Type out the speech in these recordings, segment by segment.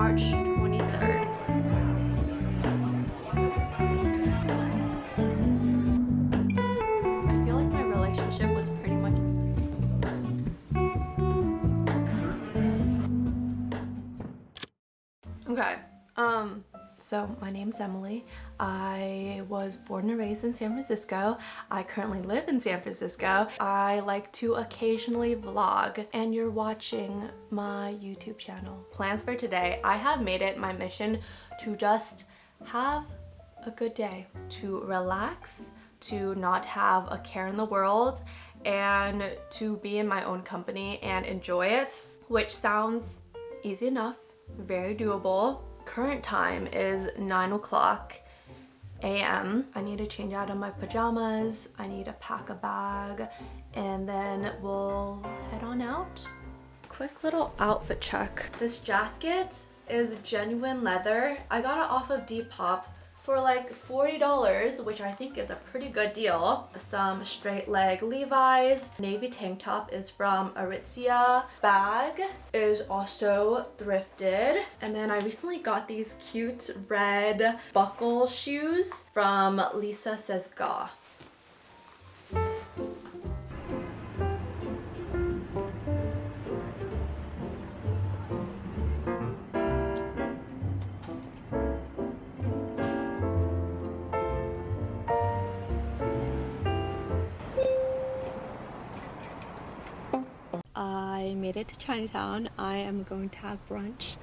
March 23rd. I feel like my relationship was pretty much... Okay, so my name's Emily. I was born and raised in San Francisco. I currently live in San Francisco. I like to occasionally vlog, and you're watching my YouTube channel. Plans for today, I have made it my mission to just have a good day, to relax, to not have a care in the world, and to be in my own company and enjoy it, which sounds easy enough, very doable. Current time is 9 o'clock a.m. I need to change out of my pajamas, I need to pack a bag, and then we'll head on out. Quick little outfit check. This jacket is genuine leather. I got it off of Depop for like $40, which I think is a pretty good deal. Some straight leg Levi's. Navy tank top is from Aritzia. Bag is also thrifted. And then I recently got these cute red buckle shoes from Lisa Says Ga. I made it to Chinatown. I am going to have brunch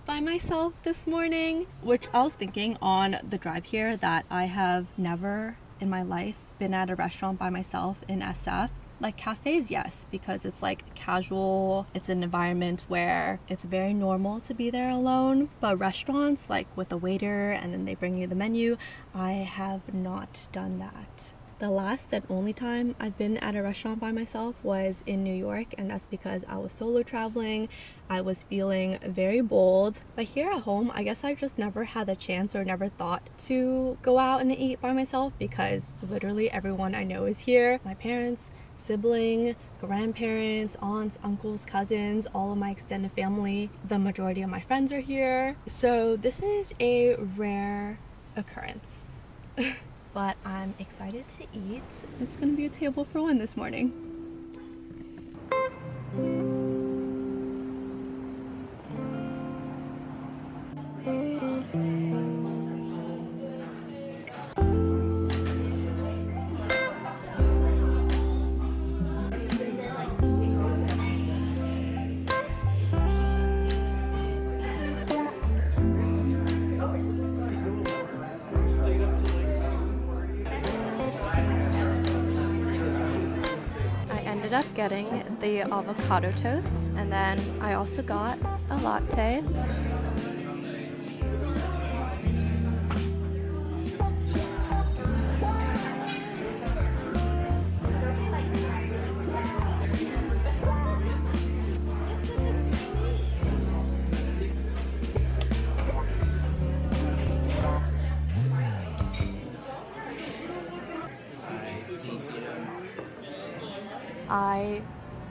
by myself this morning, which I was thinking on the drive here that I have never in my life been at a restaurant by myself in SF. Like cafes, yes, because it's like casual, it's an environment where it's very normal to be there alone. But restaurants, like with a waiter and then they bring you the menu, I have not done that. The last and only time I've been at a restaurant by myself was in New York, and that's because I was solo traveling. I was feeling very bold. But here at home, I guess I just never had the chance or never thought to go out and eat by myself because literally everyone I know is here. My parents, sibling, grandparents, aunts, uncles, cousins, all of my extended family. The majority of my friends are here. So this is a rare occurrence. But I'm excited to eat. It's gonna be a table for one this morning. Ended up getting the avocado toast, and then I also got a latte. I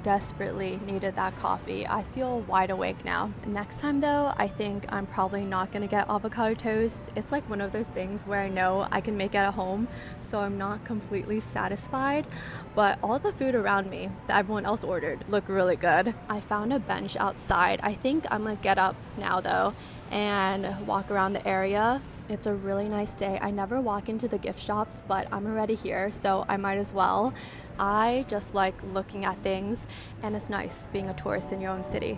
desperately needed that coffee. I feel wide awake now. Next time though, I think I'm probably not gonna get avocado toast. It's like one of those things where I know I can make it at home, so I'm not completely satisfied. But all the food around me that everyone else ordered looked really good. I found a bench outside. I think I'm gonna get up now though and walk around the area. It's a really nice day. I never walk into the gift shops, but I'm already here, so I might as well. I just like looking at things, and it's nice being a tourist in your own city.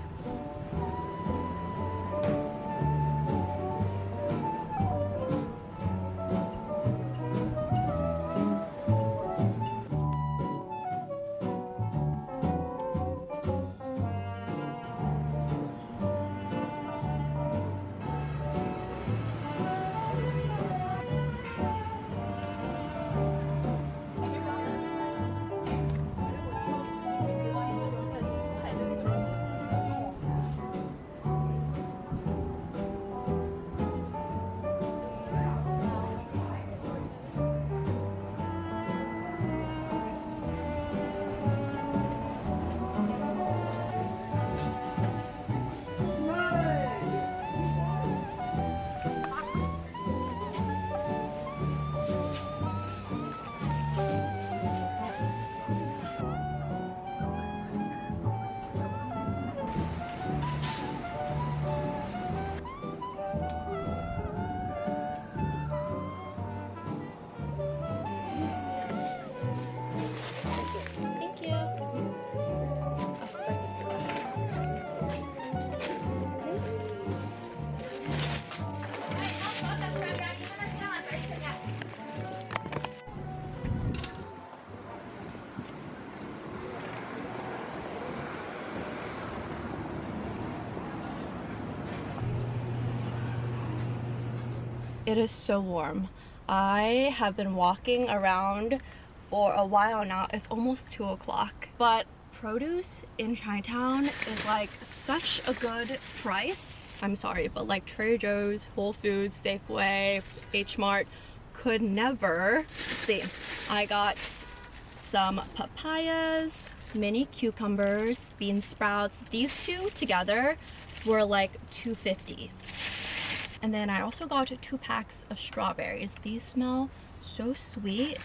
It is so warm. I have been walking around for a while now. It's almost 2 o'clock. But produce in Chinatown is like such a good price. I'm sorry, but like Trader Joe's, Whole Foods, Safeway, H Mart could never. Let's see, I got some papayas, mini cucumbers, bean sprouts. These two together were like $2.50. And then I also got 2 packs of strawberries. These smell so sweet.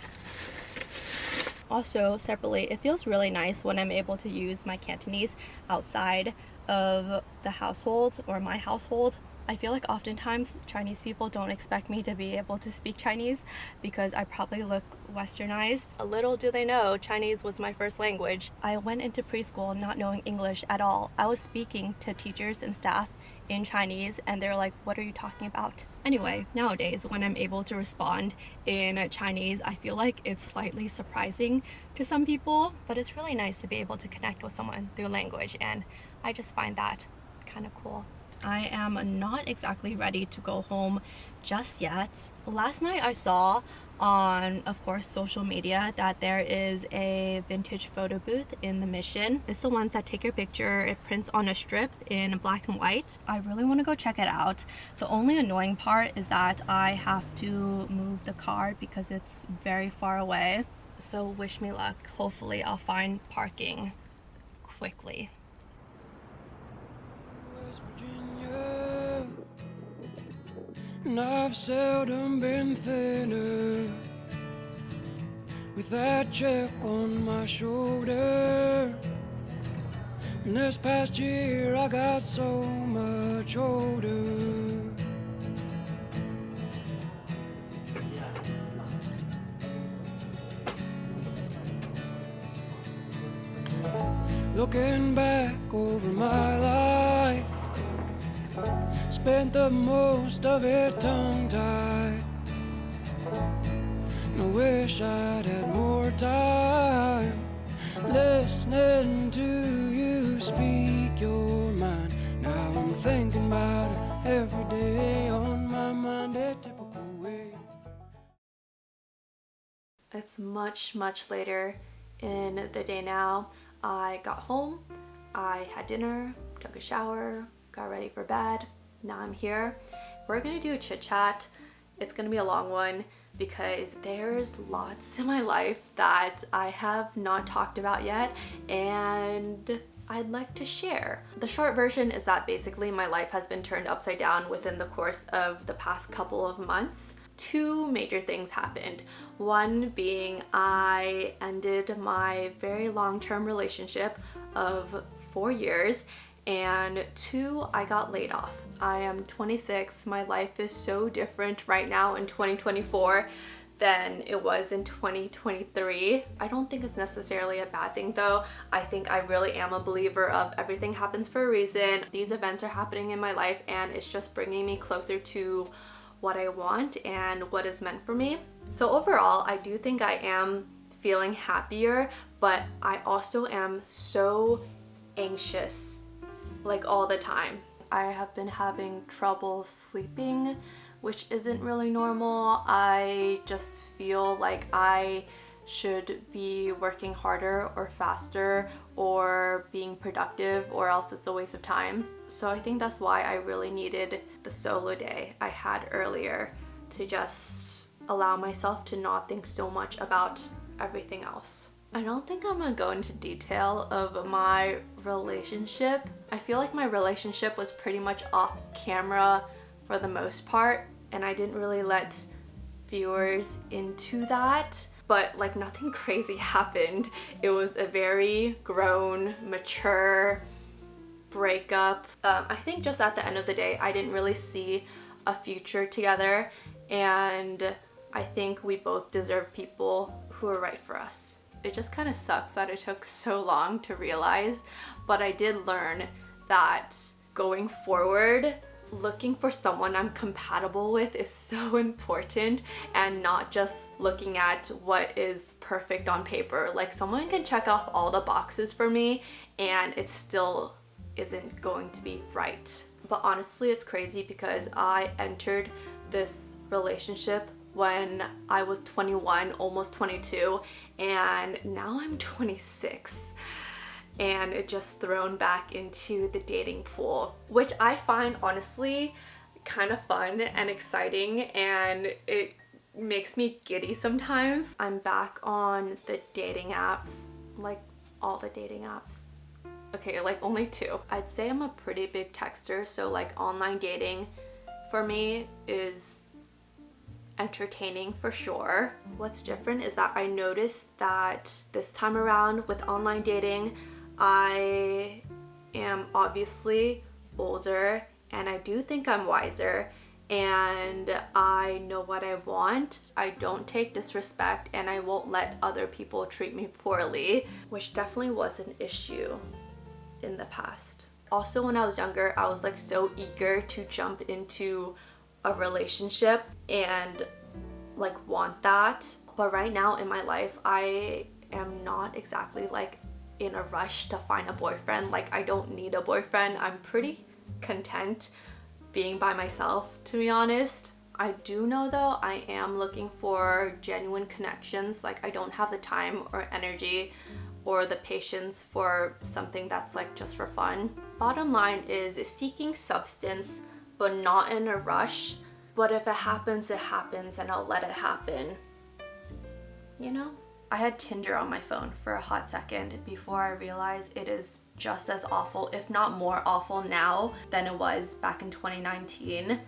Also, separately, it feels really nice when I'm able to use my Cantonese outside of the household or my household. I feel like oftentimes Chinese people don't expect me to be able to speak Chinese because I probably look westernized. A little do they know, Chinese was my first language. I went into preschool not knowing English at all. I was speaking to teachers and staff in Chinese and they're like, what are you talking about? Anyway, nowadays when I'm able to respond in Chinese, I feel like it's slightly surprising to some people, but it's really nice to be able to connect with someone through language, and I just find that kind of cool. I am not exactly ready to go home just yet. Last night I saw on, of course, social media that there is a vintage photo booth in the Mission. It's the ones that take your picture, it prints on a strip in black and white. I really want to go check it out. The only annoying part is that I have to move the car because it's very far away. So wish me luck. Hopefully I'll find parking quickly. And I've seldom been thinner with that chip on my shoulder. And this past year I got so much older. Looking back over my life, spent the most of it tongue-tied. And I wish I'd had more time listening to you speak your mind. Now I'm thinking about it every day, on my mind a typical way. It's much later in the day now. I got home, I had dinner, took a shower, got ready for bed. Now I'm here. We're gonna do a chit chat. It's gonna be a long one because there's lots in my life that I have not talked about yet and I'd like to share. The short version is that basically my life has been turned upside down within the course of the past couple of months. 2 major things happened. One being I ended my very long-term relationship of 4 years, and 2, I got laid off. I am 26. My life is so different right now in 2024 than it was in 2023. I don't think it's necessarily a bad thing though. I think I really am a believer of everything happens for a reason. These events are happening in my life and it's just bringing me closer to what I want and what is meant for me. So overall, I do think I am feeling happier, but I also am so anxious, like all the time. I have been having trouble sleeping, which isn't really normal. I just feel like I should be working harder or faster or being productive, or else it's a waste of time. So I think that's why I really needed the solo day I had earlier to just allow myself to not think so much about everything else. I don't think I'm gonna go into detail of my relationship. I feel like my relationship was pretty much off camera for the most part, and I didn't really let viewers into that. But like nothing crazy happened. It was a very grown, mature breakup. I think just at the end of the day, I didn't really see a future together, and I think we both deserve people who are right for us. It just kind of sucks that it took so long to realize, but I did learn that going forward, looking for someone I'm compatible with is so important, and not just looking at what is perfect on paper. Like someone can check off all the boxes for me and it still isn't going to be right. But honestly, it's crazy because I entered this relationship when I was 21, almost 22, and now I'm 26. And it just thrown back into the dating pool, which I find honestly kind of fun and exciting, and it makes me giddy sometimes. I'm back on the dating apps, like all the dating apps. Okay, like only 2. I'd say I'm a pretty big texter, so like online dating for me is entertaining for sure. What's different is that I noticed that this time around with online dating, I am obviously older and I do think I'm wiser and I know what I want. I don't take disrespect and I won't let other people treat me poorly, which definitely was an issue in the past. Also, when I was younger, I was like so eager to jump into a relationship and like want that. But right now in my life, I am not exactly like in a rush to find a boyfriend. Like I don't need a boyfriend. I'm pretty content being by myself, to be honest. I do know though, I am looking for genuine connections. Like I don't have the time or energy or the patience for something that's like just for fun. Bottom line is seeking substance, but not in a rush. But if it happens, it happens and I'll let it happen. You know? I had Tinder on my phone for a hot second before I realized it is just as awful, if not more awful now than it was back in 2019.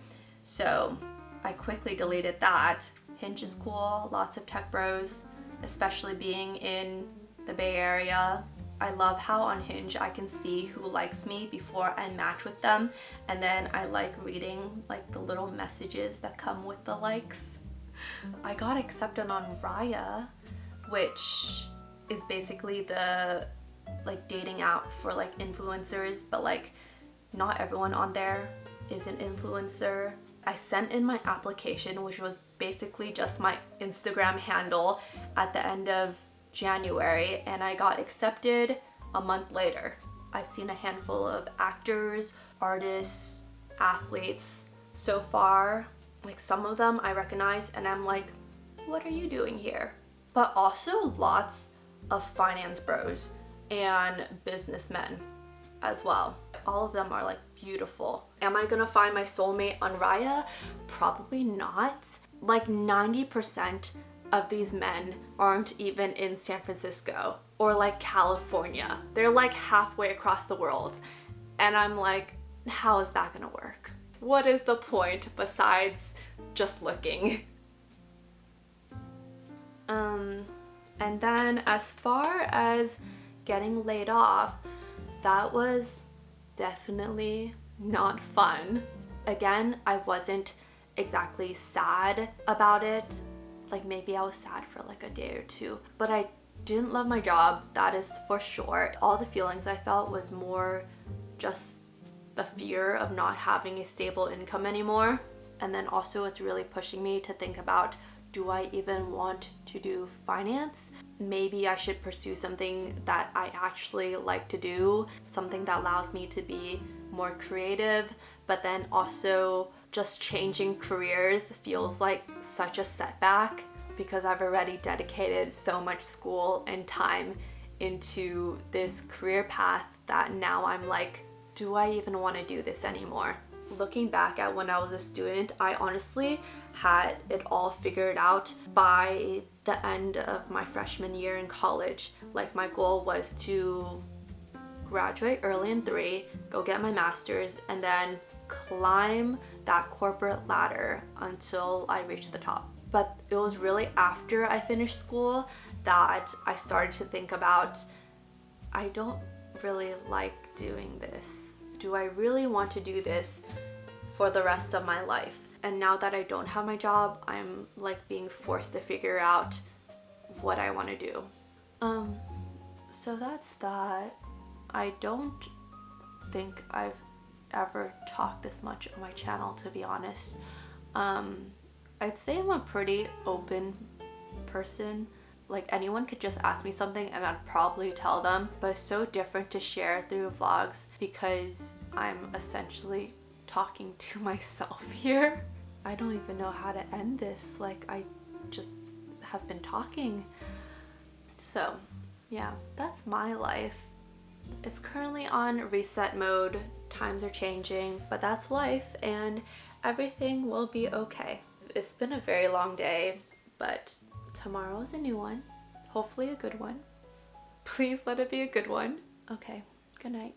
So I quickly deleted that. Hinge is cool, lots of tech bros, especially being in the Bay Area. I love how on Hinge I can see who likes me before I match with them, and then I like reading like the little messages that come with the likes. I got accepted on Raya, which is basically the like dating app for like influencers, but like not everyone on there is an influencer. I sent in my application, which was basically just my Instagram handle, at the end of January, and I got accepted a month later. I've seen a handful of actors, artists, athletes so far. Like some of them I recognize and I'm like, what are you doing here? But also lots of finance bros and businessmen as well. All of them are like beautiful. Am I gonna find my soulmate on Raya? Probably not. Like 90% of these men aren't even in San Francisco or like California. They're like halfway across the world. And I'm like, how is that gonna work? What is the point besides just looking? And then as far as getting laid off, that was definitely not fun. Again, I wasn't exactly sad about it. Like maybe I was sad for like a day or two, but I didn't love my job, that is for sure. All the feelings I felt was more just the fear of not having a stable income anymore. And then also it's really pushing me to think about, do I even want to do finance? Maybe I should pursue something that I actually like to do, something that allows me to be more creative, but then also just changing careers feels like such a setback because I've already dedicated so much school and time into this career path that now I'm like, do I even want to do this anymore? Looking back at when I was a student, I honestly had it all figured out by the end of my freshman year in college. Like my goal was to graduate early in 3, go get my master's, and then climb that corporate ladder until I reached the top. But it was really after I finished school that I started to think about, I don't really like doing this. Do I really want to do this for the rest of my life? And now that I don't have my job, I'm like being forced to figure out what I want to do. So that's that. I don't think I've ever talked this much on my channel, to be honest. I'd say I'm a pretty open person. Like anyone could just ask me something and I'd probably tell them, but it's so different to share through vlogs because I'm essentially talking to myself here. I don't even know how to end this. Like, I just have been talking. So yeah, that's my life. It's currently on reset mode. Times are changing, but that's life and everything will be okay. It's been a very long day, but tomorrow is a new one. Hopefully a good one. Please let it be a good one. Okay, good night.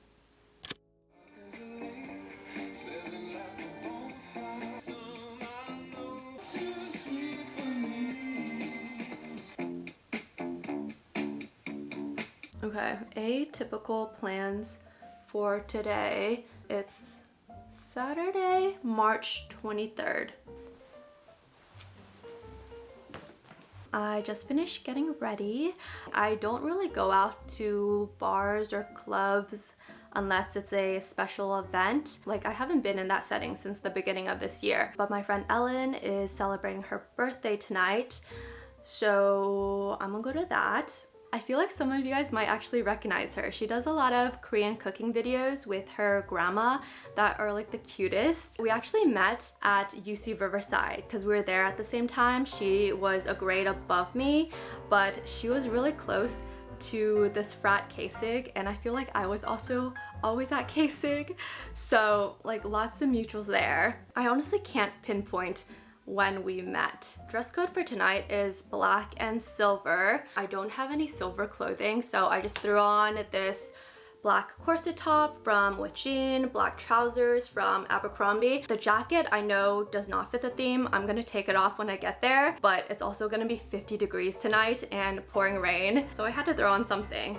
Okay, atypical plans for today. It's Saturday, March 23rd. I just finished getting ready. I don't really go out to bars or clubs unless it's a special event. Like, I haven't been in that setting since the beginning of this year, but my friend Ellen is celebrating her birthday tonight, so I'm gonna go to that. I feel like some of you guys might actually recognize her. She does a lot of Korean cooking videos with her grandma that are like the cutest. We actually met at UC Riverside because we were there at the same time. She was a grade above me, but she was really close to this frat K-Sig, and I feel like I was also always at K-Sig, so like lots of mutuals there. I honestly can't pinpoint when we met. Dress code for tonight is black and silver. I don't have any silver clothing, so I just threw on this black corset top from With Jean, black trousers from Abercrombie. The jacket I know does not fit the theme. I'm gonna take it off when I get there, but it's also gonna be 50 degrees tonight and pouring rain, so I had to throw on something.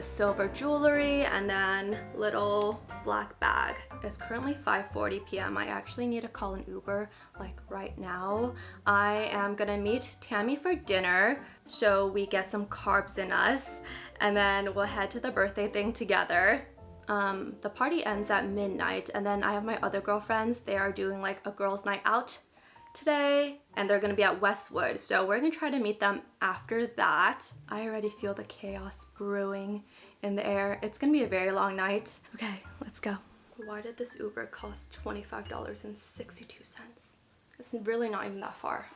Silver jewelry and then little black bag. It's currently 5:40 p.m. I actually need to call an Uber like right now. I am gonna meet Tammy for dinner so we get some carbs in us, and then we'll head to the birthday thing together. The party ends at midnight, and then I have my other girlfriends. They are doing like a girls' night out today, and they're gonna be at Westwood, so we're gonna try to meet them after that. I already feel the chaos brewing in the air. It's gonna be a very long night. Okay, let's go. Why did this Uber cost $25.62? It's really not even that far.